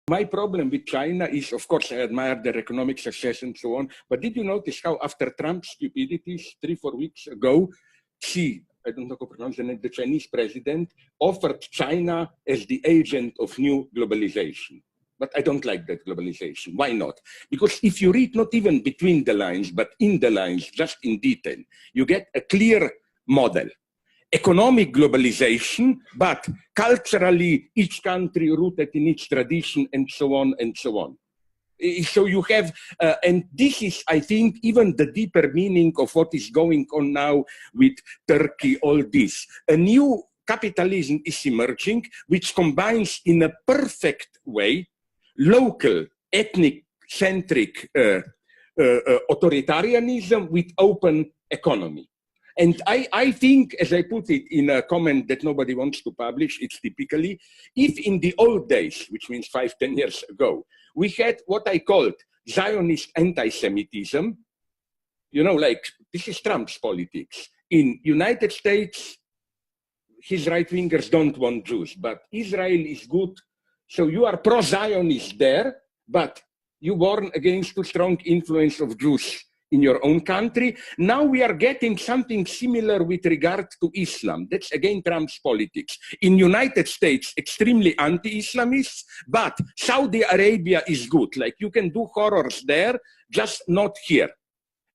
My problem with China is, of course, I admire their economic success and so on, but did you notice how after Trump's stupidities 3-4 weeks ago, Xi, I don't know how to pronounce the name, the Chinese president, offered China as the agent of new globalization. But I don't like that globalization. Why not? Because if you read not even between the lines, but in the lines, just in detail, you get a clear model. Economic globalization, but culturally, each country rooted in its tradition, and so on and so on. So you have, and this is, I think, even the deeper meaning of what is going on now with Turkey, all this. A new capitalism is emerging, which combines in a perfect way local, ethnic-centric authoritarianism with open economy. And I think, as I put it in a comment that nobody wants to publish, it's typically, if in the old days, which means 5-10 years ago, we had what I called Zionist anti-Semitism, you know, like, this is Trump's politics. In United States, his right-wingers don't want Jews, but Israel is good. So you are pro-Zionist there, but you warn against too strong influence of Jews in your own country. Now we are getting something similar with regard to Islam. That's again Trump's politics. In United States, extremely anti-Islamists, but Saudi Arabia is good. Like, you can do horrors there, just not here.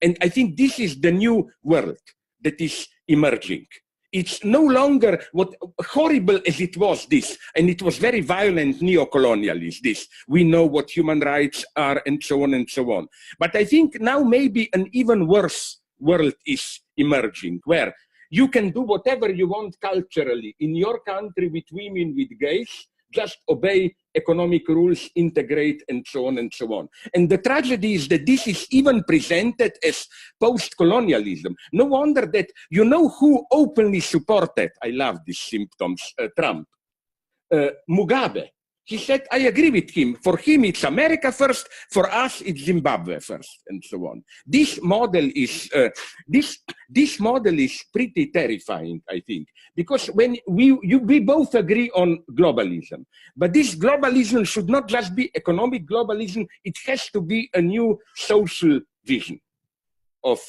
And I think this is the new world that is emerging. It's no longer what horrible as it was, this, and it was very violent neo-colonialism, this. We know what human rights are and so on and so on. But I think now maybe an even worse world is emerging, where you can do whatever you want culturally in your country with women, with gays, just obey economic rules, integrate, and so on and so on. And the tragedy is that this is even presented as post-colonialism. No wonder that, you know who openly supported, I love these symptoms, Trump? Mugabe. He said, I agree with him. For him, it's America first. For us, it's Zimbabwe first, and so on. This model is this model is pretty terrifying, I think, because when we both agree on globalism, but this globalism should not just be economic globalism. It has to be a new social vision of,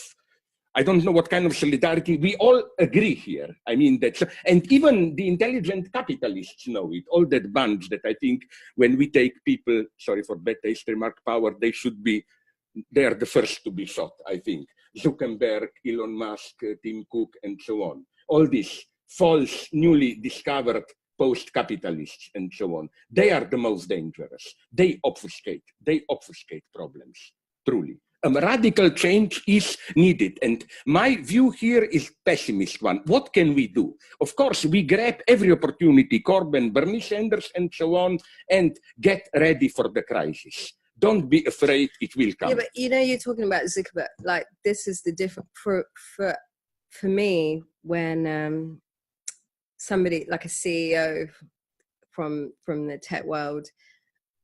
I don't know what kind of solidarity. We all agree here. I mean, that's, and even the intelligent capitalists know it, all that bunch that I think when we take people, sorry for bad taste remark, power, they should be, they are the first to be shot, I think. Zuckerberg, Elon Musk, Tim Cook, and so on. All these false, newly discovered post-capitalists and so on. They are the most dangerous. They obfuscate problems, truly. Radical change is needed. And my view here is pessimist one. What can we do? Of course, we grab every opportunity, Corbyn, Bernie Sanders, and so on, and get ready for the crisis. Don't be afraid, it will come. Yeah, but you know, you're talking about Zuckerberg, like, this is the different, for me, when somebody, like a CEO from the tech world,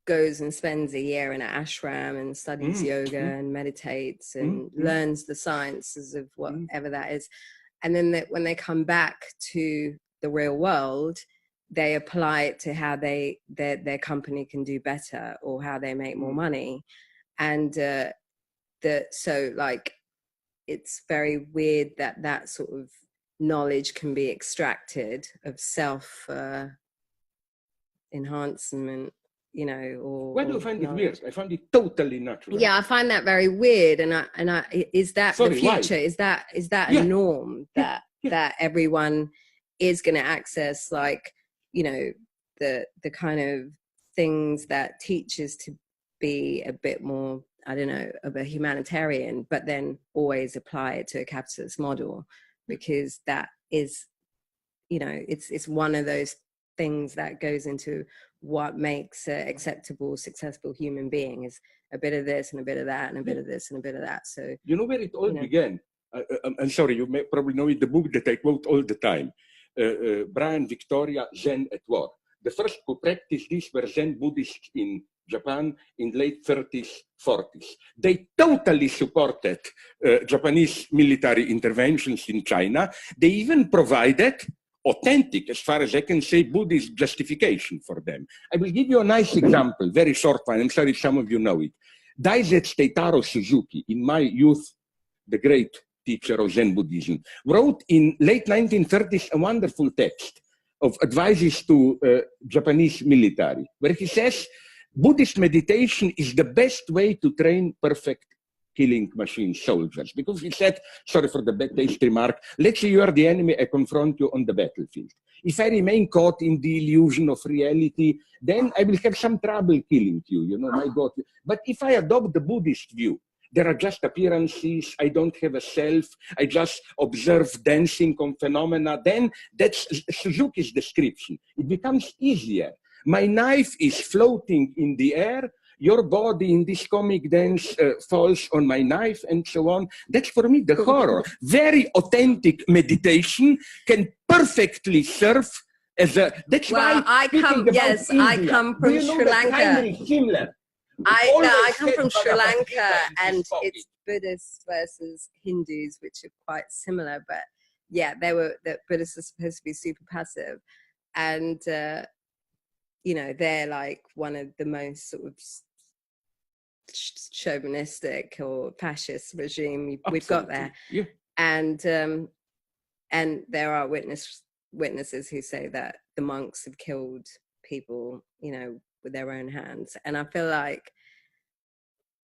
goes and spends a year in an ashram and studies yoga and meditates and learns the sciences of whatever that is. And then when they come back to the real world, they apply it to how their company can do better or how they make more money. And so like, it's very weird that sort of knowledge can be extracted of self enhancement, you know, or why do you find it weird? I find it totally natural. Yeah, I find that very weird. And I is that the future? Why? Is that a norm that everyone is going to access, like, you know, the kind of things that teaches to be a bit more, I don't know, of a humanitarian, but then always apply it to a capitalist model, because that is, you know, it's one of those things that goes into what makes an acceptable, successful human being, is a bit of this and a bit of that and a bit of this and a bit of that. So you know where it all began? I'm sorry, you may probably know it, the book that I quote all the time, Brian Victoria, Zen at War. The first who practiced this were Zen Buddhists in Japan in late 30s, 40s. They totally supported Japanese military interventions in China. They even provided authentic, as far as I can say, Buddhist justification for them. I will give you a nice example, very short one. I'm sorry some of you know it. Daisetsu Taro Suzuki, in my youth, the great teacher of Zen Buddhism, wrote in late 1930s a wonderful text of advices to Japanese military, where he says, Buddhist meditation is the best way to train perfect killing machine soldiers. Because he said, sorry for the bad taste remark, let's say you are the enemy, I confront you on the battlefield. If I remain caught in the illusion of reality, then I will have some trouble killing you, you know, my God. But if I adopt the Buddhist view, there are just appearances, I don't have a self, I just observe dancing on phenomena, then that's Suzuki's description. It becomes easier. My knife is floating in the air, your body in this comic dance falls on my knife, and so on. That's for me the horror. Very authentic meditation can perfectly serve as a, that's well, why I come from Sri Lanka. I come from Sri Lanka, and it's Buddhists versus Hindus, which are quite similar. But yeah, that Buddhists are supposed to be super passive, and you know, they're like one of the most sort of chauvinistic or fascist regime we've got there. Yeah. And there are witnesses who say that the monks have killed people, you know, with their own hands. And I feel like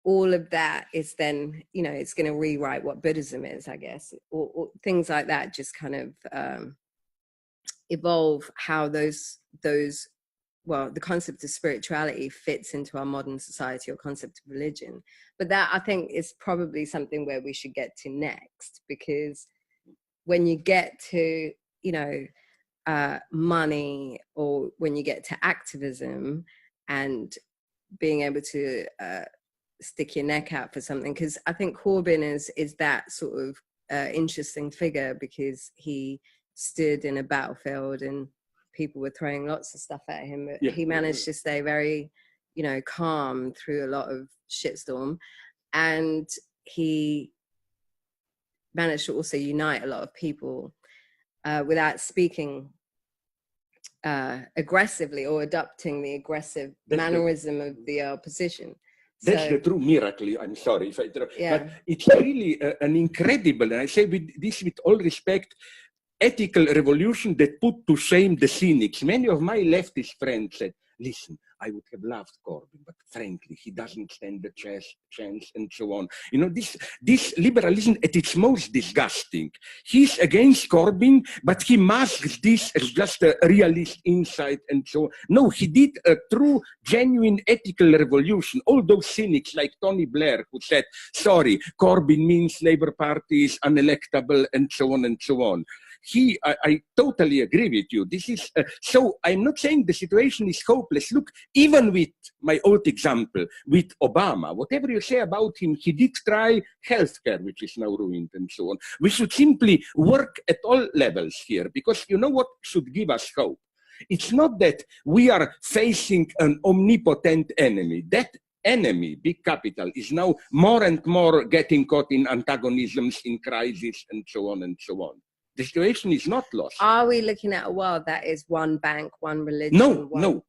all of that is then, you know, it's going to rewrite what Buddhism is, I guess, or things like that just kind of evolve how those well, the concept of spirituality fits into our modern society, or concept of religion. But that, I think, is probably something where we should get to next, because when you get to, you know, money, or when you get to activism and being able to stick your neck out for something, because I think Corbyn is that sort of interesting figure, because he stood in a battlefield and people were throwing lots of stuff at him, but he managed to stay very, you know, calm through a lot of shitstorm, and he managed to also unite a lot of people without speaking aggressively or adopting the aggressive mannerism of the opposition. That's the true miracle. I'm sorry if I interrupt, but it's really an incredible, and I say with all respect, ethical revolution that put to shame the cynics. Many of my leftist friends said, listen, I would have loved Corbyn, but frankly, he doesn't stand a chance, and so on. You know, this liberalism at its most disgusting. He's against Corbyn, but he masks this as just a realist insight and so on. No, he did a true, genuine ethical revolution. All those cynics like Tony Blair, who said, sorry, Corbyn means Labour Party is unelectable, and so on and so on. I totally agree with you. This is, so I'm not saying the situation is hopeless. Look, even with my old example, with Obama, whatever you say about him, he did try healthcare, which is now ruined and so on. We should simply work at all levels here, because you know what should give us hope? It's not that we are facing an omnipotent enemy. That enemy, big capital, is now more and more getting caught in antagonisms, in crisis, and so on and so on. The situation is not lost. Are we looking at a world that is one bank, one religion? No.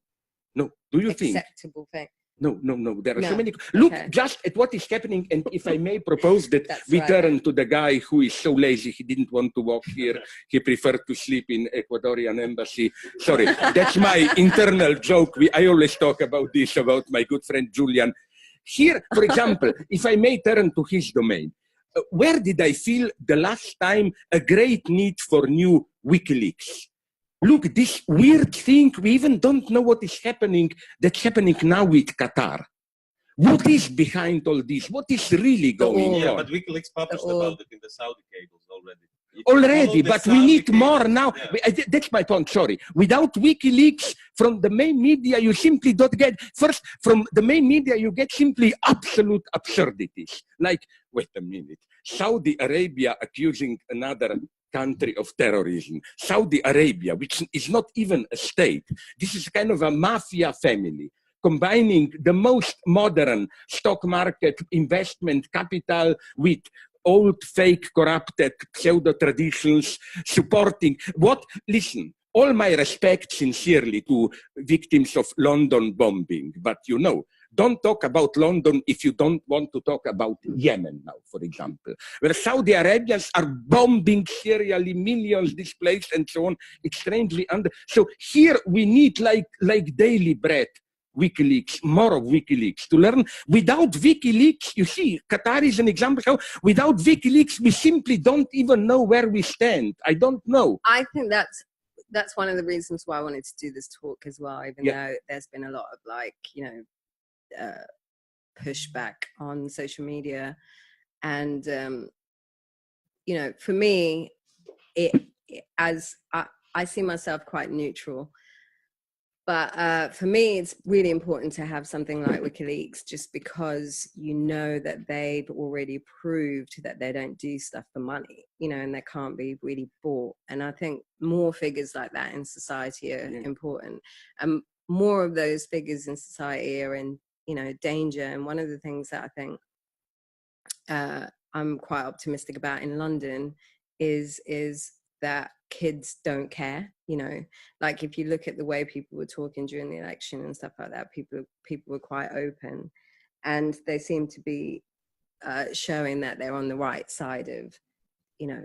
Do you think? Acceptable thing? No. There are so many. Look just at what is happening. And if I may propose that we turn to the guy who is so lazy, he didn't want to walk here. He preferred to sleep in Ecuadorian embassy. Sorry, that's my internal joke. I always talk about this, about my good friend Julian. Here, for example, if I may turn to his domain. Where did I feel the last time a great need for new WikiLeaks? Look, this weird thing, we even don't know what is happening, that's happening now with Qatar. What is behind all this? What is really going on? Yeah, but WikiLeaks published about it in the Saudi cables already. Already, but we need more now. Yeah. That's my point, sorry. Without WikiLeaks, from the main media, you simply don't get, first, from the main media, you get simply absolute absurdities. Like, wait a minute, Saudi Arabia accusing another country of terrorism. Saudi Arabia, which is not even a state. This is kind of a mafia family, combining the most modern stock market investment capital with old, fake, corrupted pseudo-traditions supporting what? Listen, all my respect sincerely to victims of London bombing, but you know, don't talk about London if you don't want to talk about Yemen now, for example, where Saudi Arabians are bombing serially, millions displaced and so on, strangely under. So here we need like daily bread, WikiLeaks, more of WikiLeaks to learn. Without WikiLeaks, you see, Qatar is an example how without WikiLeaks, we simply don't even know where we stand. I don't know. I think that's one of the reasons why I wanted to do this talk as well, even though there's been a lot of like, you know, pushback on social media. And, you know, for me, as I see myself quite neutral, but for me, it's really important to have something like WikiLeaks, just because you know that they've already proved that they don't do stuff for money, you know, and they can't be really bought. And I think more figures like that in society are important. And more of those figures in society are in, you know, danger. And one of the things that I think I'm quite optimistic about in London is that kids don't care, you know, like if you look at the way people were talking during the election and stuff like that, people were quite open, and they seem to be showing that they're on the right side of, you know,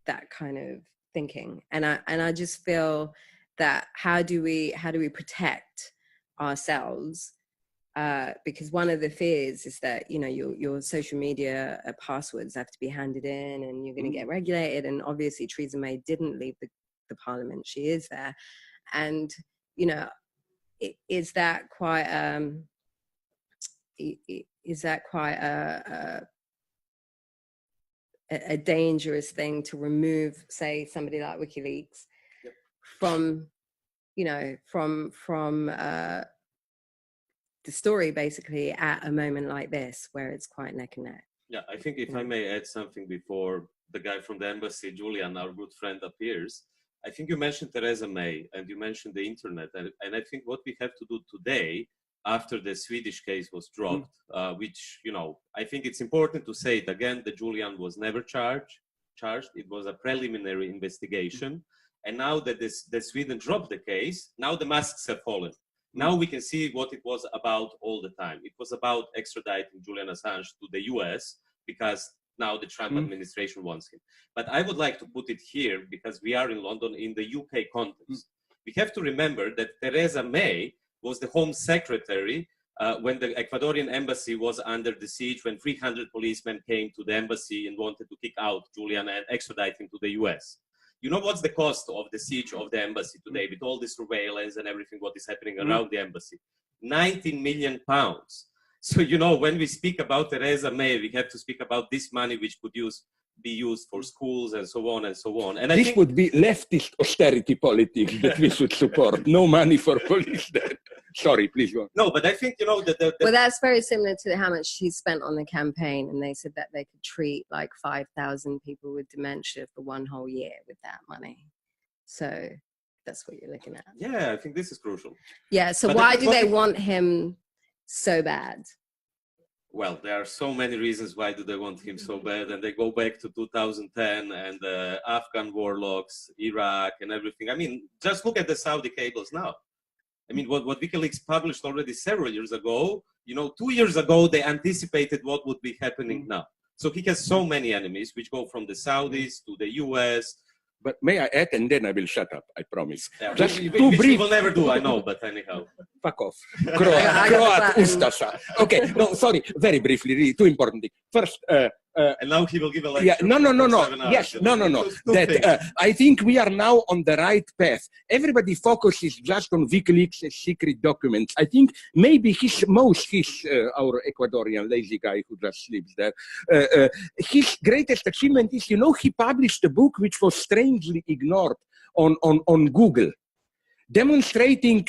that kind of thinking. And I just feel that how do we protect ourselves? Because one of the fears is that, you know, your social media passwords have to be handed in and you're going to get regulated. And obviously Theresa May didn't leave the parliament. She is there. And, you know, is that quite a dangerous thing to remove, say, somebody like WikiLeaks from, you know, from the story basically at a moment like this where it's quite neck and neck. Yeah, I think if I may add something before the guy from the embassy, Julian, our good friend, appears. I think you mentioned Theresa May and you mentioned the internet. And I think what we have to do today, after the Swedish case was dropped, which, you know, I think it's important to say it again, that Julian was never charged. It was a preliminary investigation. And now that Sweden dropped the case, now the masks have fallen. Now we can see what it was about all the time. It was about extraditing Julian Assange to the US because now the Trump administration wants him. But I would like to put it here, because we are in London, in the UK context. We have to remember that Theresa May was the Home Secretary when the Ecuadorian embassy was under the siege, when 300 policemen came to the embassy and wanted to kick out Julian and extradite him to the US. You know what's the cost of the siege of the embassy today, with all the surveillance and everything what is happening around the embassy? 19 million pounds. So, you know, when we speak about Theresa May, we have to speak about this money which could be used for schools and so on and so on. And this would be leftist austerity politics that we should support. No money for police there. Sorry, please go on. No, but I think, you know, well, that's very similar to how much she spent on the campaign. And they said that they could treat like 5,000 people with dementia for one whole year with that money. So that's what you're looking at. Yeah, I think this is crucial. Yeah, so but why do they want him so bad? Well, there are so many reasons why do they want him so bad, and they go back to 2010 and the Afghan warlocks, Iraq and everything. I mean, just look at the Saudi cables now. I mean, what WikiLeaks published already several years ago, you know, 2 years ago, they anticipated what would be happening now. So he has so many enemies, which go from the Saudis to the US. But may I add, and then I will shut up, I promise. Yeah, just which brief. We will never do, I know, but anyhow. Fuck off. Croat Ustasa. Okay, no, sorry, very briefly, really, two important things. First, and now he will give a lecture. Yeah, no. Yes, no. That I think we are now on the right path. Everybody focuses just on WikiLeaks' secret documents. I think maybe our Ecuadorian lazy guy who just sleeps there, his greatest achievement is, you know, he published a book which was strangely ignored on Google, demonstrating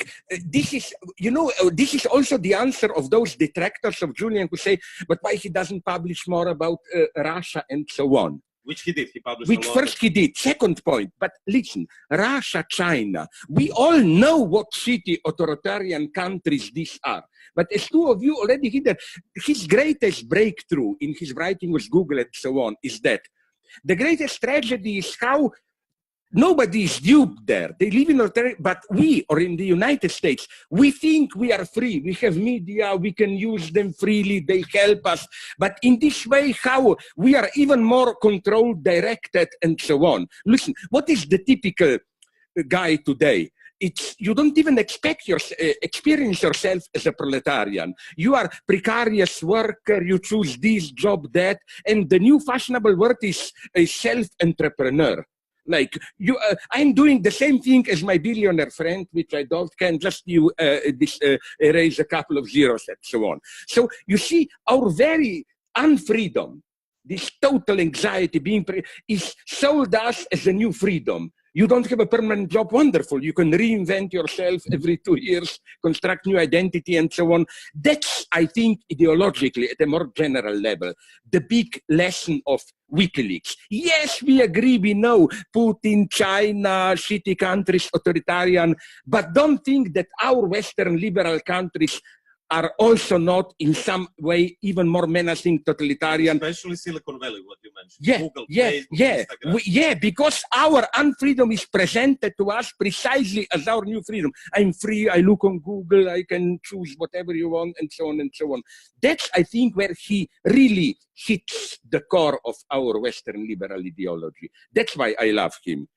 this is, you know, this is also the answer of those detractors of Julian who say, but why he doesn't publish more about Russia and so on. Which he did. He published Which a lot first he did. Second point, but listen, Russia, China, we all know what shitty authoritarian countries these are. But as two of you already hit that, his greatest breakthrough in his writing with Google and so on is that the greatest tragedy is how nobody is duped there. They live in authoritarian, but we, or in the United States, we think we are free. We have media, we can use them freely, they help us. But in this way, how we are even more controlled, directed, and so on. Listen, what is the typical guy today? It's, you don't even expect experience yourself as a proletarian. You are precarious worker, you choose this job, that, and the new fashionable word is a self-entrepreneur. Like you, I'm doing the same thing as my billionaire friend, which I can just erase a couple of zeros and so on. So you see, our very unfreedom, this total anxiety is sold us as a new freedom. You don't have a permanent job, wonderful. You can reinvent yourself every 2 years, construct new identity and so on. That's, I think, ideologically, at a more general level, the big lesson of WikiLeaks. Yes, we agree, we know Putin, China, shitty countries, authoritarian, but don't think that our Western liberal countries are also not in some way even more menacing, totalitarian. Especially Silicon Valley, what you mentioned. Yeah, Google, yeah, Facebook, yeah. Because our unfreedom is presented to us precisely as our new freedom. I'm free, I look on Google, I can choose whatever you want, and so on and so on. That's, I think, where he really hits the core of our Western liberal ideology. That's why I love him.